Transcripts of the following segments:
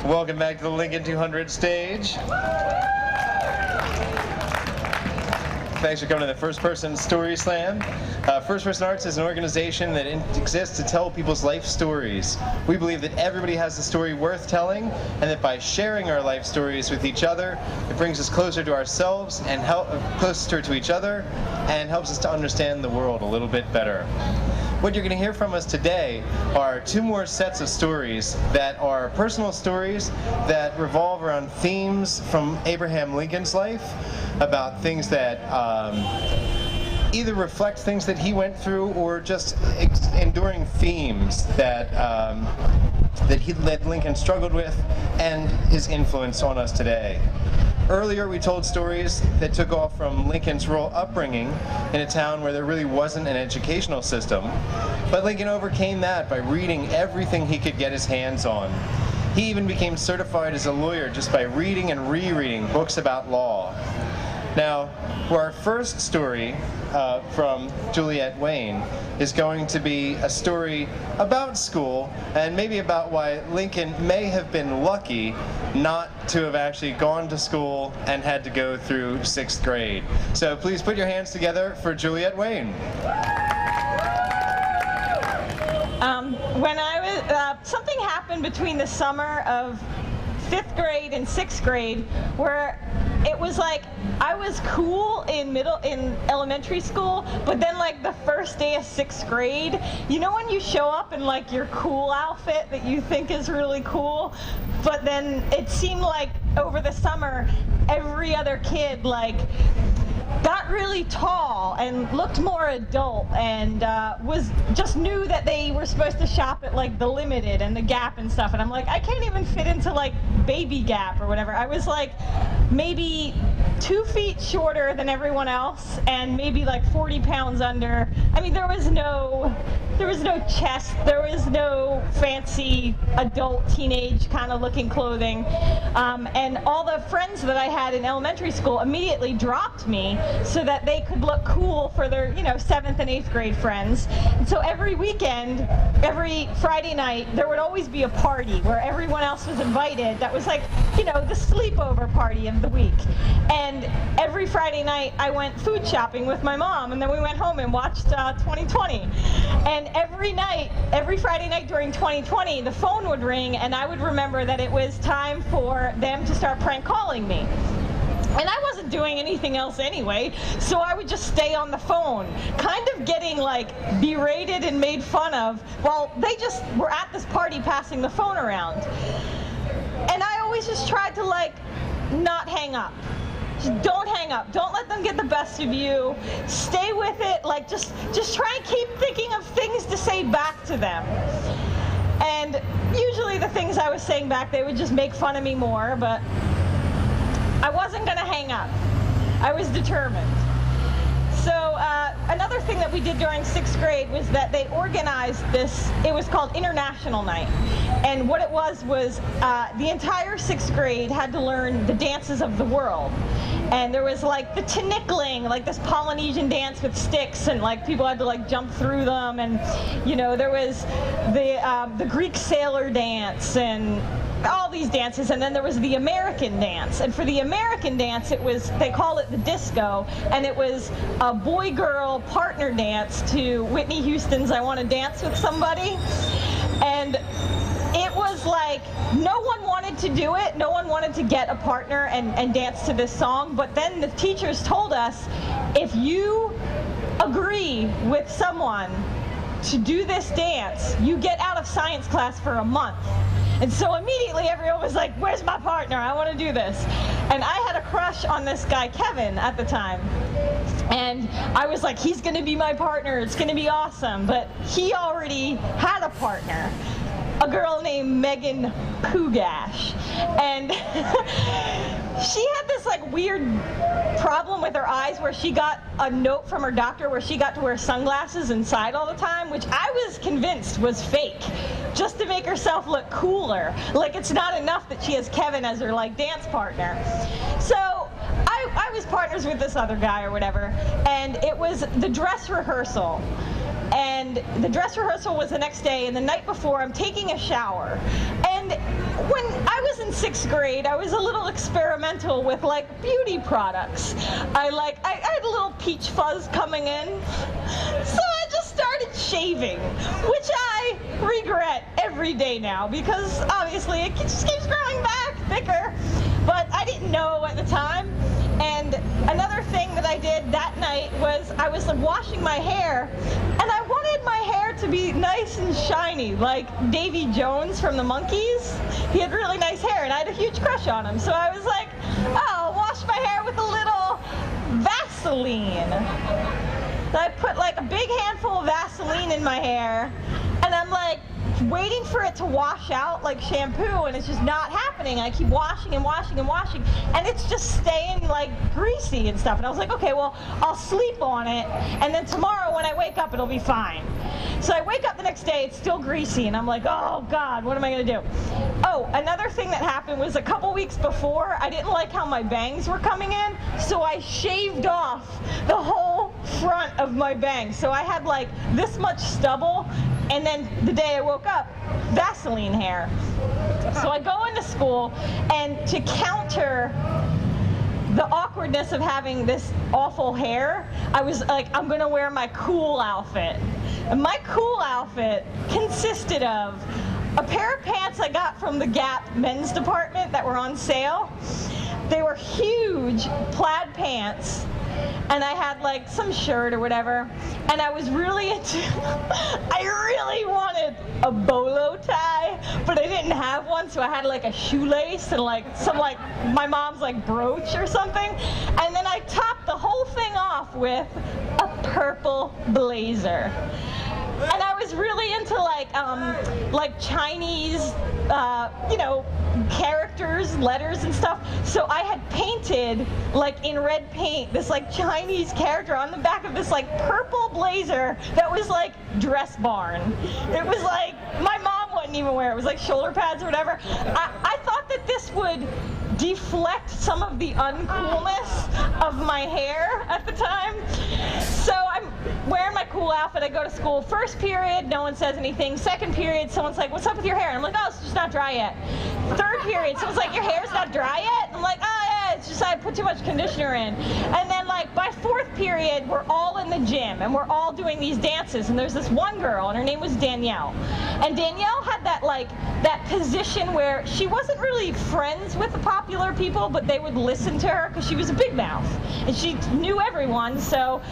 Welcome back to the Lincoln 200 stage. Thanks for coming to the First Person Story Slam. First Person Arts is an organization that exists to tell people's life stories. We believe that everybody has a story worth telling, and that by sharing our life stories with each other, it brings us closer to ourselves and closer to each other, and helps us to understand the world a little bit better. What you're going to hear from us today are two more sets of stories that are personal stories that revolve around themes from Abraham Lincoln's life, about things that either reflect things that he went through or just enduring themes that Lincoln struggled with and his influence on us today. Earlier, we told stories that took off from Lincoln's rural upbringing in a town where there really wasn't an educational system. But Lincoln overcame that by reading everything he could get his hands on. He even became certified as a lawyer just by reading and rereading books about law. Now, for our first story from Juliette Wayne is going to be a story about school and maybe about why Lincoln may have been lucky not to have actually gone to school and had to go through 6th grade. So please put your hands together for Juliette Wayne. When I was, something happened between the summer of 5th grade and 6th grade where it was like I was cool in elementary school, but then like the first day of 6th grade, you know when you show up in like your cool outfit that you think is really cool, but then it seemed like over the summer every other kid like got really tall and looked more adult and knew that they were supposed to shop at like the Limited and the Gap and stuff, and I'm like, I can't even fit into like Baby Gap or whatever. I was like maybe 2 feet shorter than everyone else and maybe like 40 pounds under. I mean, there was no chest, there was no fancy adult teenage kind of looking clothing, and all the friends that I had in elementary school immediately dropped me so that they could look cool for their 7th and 8th grade friends. And so every weekend, every Friday night, there would always be a party where everyone else was invited. That was like the sleepover party of the week. And every Friday night I went food shopping with my mom, and then we went home and watched 2020. And every Friday night during 2020, the phone would ring and I would remember that it was time for them to start prank calling me. And I wasn't doing anything else anyway, so I would just stay on the phone, kind of getting like berated and made fun of while they just were at this party passing the phone around. And I always just tried to like not hang up. Just don't hang up. Don't let them get the best of you. Stay with it. Like just try and keep thinking of things to say back to them. And usually the things I was saying back, they would just make fun of me more, but I wasn't going to hang up. I was determined. So another thing that we did during 6th grade was that they organized this, it was called International Night. And what it was the entire 6th grade had to learn the dances of the world. And there was like the Tinickling, like this Polynesian dance with sticks, and like people had to like jump through them. And there was the Greek sailor dance and all these dances, and then there was the American dance. And for the American dance, they call it the disco, and it was a boy-girl partner dance to Whitney Houston's I Want to Dance with Somebody. And it was like no one wanted to do it, no one wanted to get a partner and dance to this song, but then the teachers told us, if you agree with someone to do this dance, you get out of science class for a month. And so immediately everyone was like, where's my partner? I want to do this. And I had a crush on this guy, Kevin, at the time. And I was like, he's going to be my partner. It's going to be awesome. But he already had a partner, a girl named Megan Pugash. And she had this like weird problem with her eyes where she got a note from her doctor where she got to wear sunglasses inside all the time, which I was convinced was fake, just to make herself look cooler. Like it's not enough that she has Kevin as her like dance partner. So I was partners with this other guy or whatever, and it was the dress rehearsal. and the dress rehearsal was the next day, and the night before I'm taking a shower. And when I was in 6th grade, I was a little experimental with like beauty products. I had a little peach fuzz coming in, so I just started shaving, which I regret every day now because obviously it just keeps growing back thicker, but I didn't know at the time. And another thing that I did that night was I was washing my hair, and I wanted my hair to be nice and shiny, like Davy Jones from the Monkees. He had really nice hair, and I had a huge crush on him. So I was like, oh, I'll wash my hair with a little Vaseline. So I put like a big handful of Vaseline in my hair, and I'm like waiting for it to wash out like shampoo, and it's just not happening. I keep washing and washing and washing, and it's just staying like greasy and stuff. And I was like, okay, well, I'll sleep on it, and then tomorrow when I wake up, it'll be fine. So I wake up the next day, it's still greasy, and I'm like, oh God, what am I gonna do? Oh, another thing that happened was a couple weeks before, I didn't like how my bangs were coming in, so I shaved off the whole front of my bangs. So I had like this much stubble, and then the day I woke up, Vaseline hair. So I go into school, and to counter the awkwardness of having this awful hair, I was like, I'm gonna wear my cool outfit. And my cool outfit consisted of a pair of pants I got from the Gap men's department that were on sale. They were huge plaid pants, and I had like some shirt or whatever, and I was really into, I really wanted a bolo tie, but I didn't have one, so I had like a shoelace and like some like my mom's like brooch or something, and then I topped the whole thing off with a purple blazer. And I was really into like Chinese, you know, characters, letters and stuff. So I had painted, like in red paint, this like Chinese character on the back of this like purple blazer that was like Dress Barn. It was like, my mom wouldn't even wear it. It was like shoulder pads or whatever. I thought that this would deflect some of the uncoolness of my hair at the time. So I'm wearing my cool outfit, I go to school. First period, no one says anything. Second period, someone's like, what's up with your hair? And I'm like, oh, it's just not dry yet. Third period, someone's like, your hair's not dry yet? And I'm like, oh yeah, it's just I put too much conditioner in. And then like by fourth period, we're all in the gym and we're all doing these dances, and there's this one girl and her name was Danielle. And Danielle had that like, that position where she wasn't really friends with the popular people, but they would listen to her because she was a big mouth and she knew everyone. So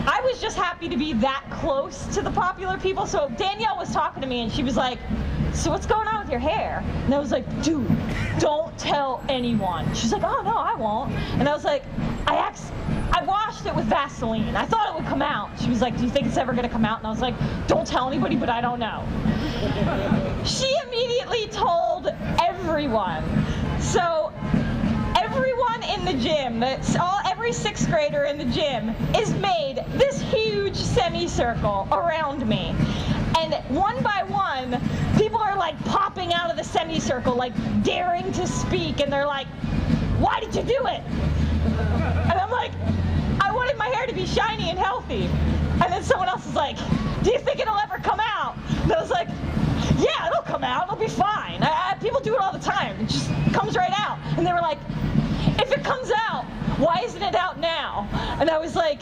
I was just happy to be that close to the popular people. So Danielle was talking to me and she was like, so what's going on with your hair? And I was like, dude, don't tell anyone. She's like, oh no, I won't. And I was like, I washed it with Vaseline. I thought it would come out. She was like, do you think it's ever gonna come out? And I was like, don't tell anybody, but I don't know. She immediately told everyone. So everyone in the gym, every sixth grader in the gym is made this huge semicircle around me. And one by one, people are like popping out of the semicircle, like daring to speak, and they're like, why did you do it? And I'm like, I wanted my hair to be shiny and healthy. And then someone else is like, do you think it'll ever come out? And I was like, yeah, it'll come out, it'll be fine. People do it all the time, it just comes right out. And they were like, if it comes out, why isn't it out now? And I was like,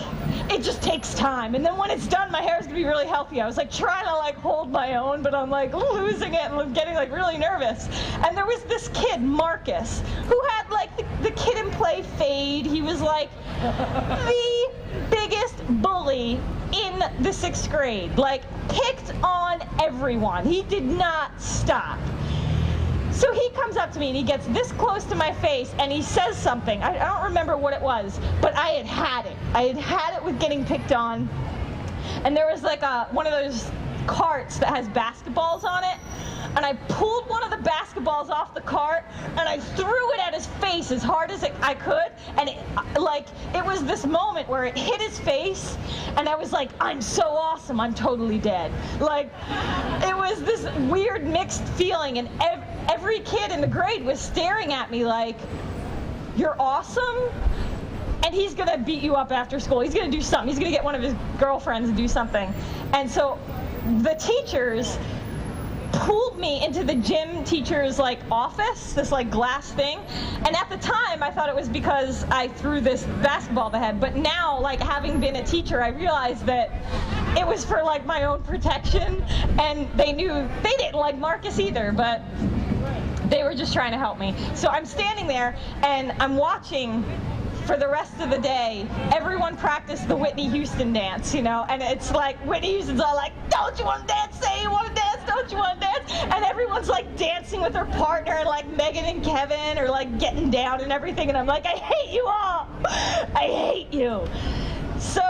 it just takes time. And then when it's done, my hair is gonna be really healthy. I was like trying to like hold my own, but I'm like losing it and I'm getting like really nervous. And there was this kid, Marcus, who had like the Kid and Play fade. He was like the biggest bully in the sixth grade. Like picked on everyone. He did not stop. So he comes up to me and he gets this close to my face and he says something. I don't remember what it was, but I had it. I had had it with getting picked on. And there was like one of those carts that has basketballs on it. And I pulled one of the basketballs off the cart and I threw it at his face as hard as I could. And it was this moment where it hit his face and I was like, I'm so awesome, I'm totally dead. Like, it was this weird mixed feeling, and every kid in the grade was staring at me like, you're awesome and he's gonna beat you up after school. He's gonna do something. He's gonna get one of his girlfriends to do something. And so the teachers pulled me into the gym teacher's like office, this like glass thing. And at the time I thought it was because I threw this basketball at the head, but now, like, having been a teacher, I realized that it was for like my own protection, and they didn't like Marcus either, but they were just trying to help me. So I'm standing there and I'm watching for the rest of the day everyone practice the Whitney Houston dance, you know, and it's like Whitney Houston's all like, don't you want to dance? Say you want to dance? Don't you want to dance? And everyone's like dancing with their partner, like Megan and Kevin, or like getting down and everything, and I'm like, I hate you all. I hate you. So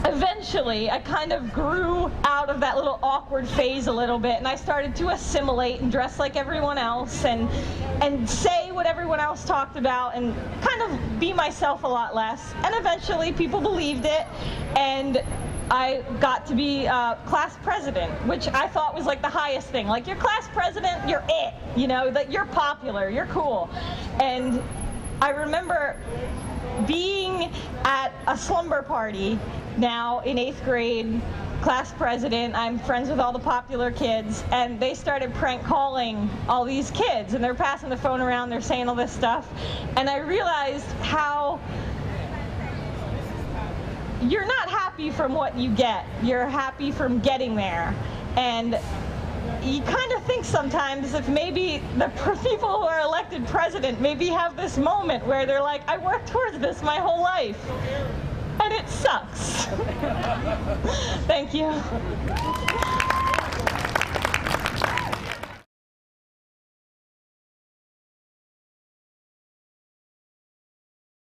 eventually I kind of grew out of that little awkward phase a little bit, and I started to assimilate and dress like everyone else and say what everyone else talked about and kind of be myself a lot less. And eventually people believed it, and I got to be class president, which I thought was like the highest thing. Like, you're class president, you're it, you know, that you're popular, you're cool. And I remember being at a slumber party now in 8th grade, class president, I'm friends with all the popular kids, and they started prank calling all these kids, and they're passing the phone around, they're saying all this stuff, and I realized how you're not happy from what you get, you're happy from getting there. And you kind of think sometimes if maybe the people who are elected president maybe have this moment where they're like, I worked towards this my whole life, and it sucks. Thank you.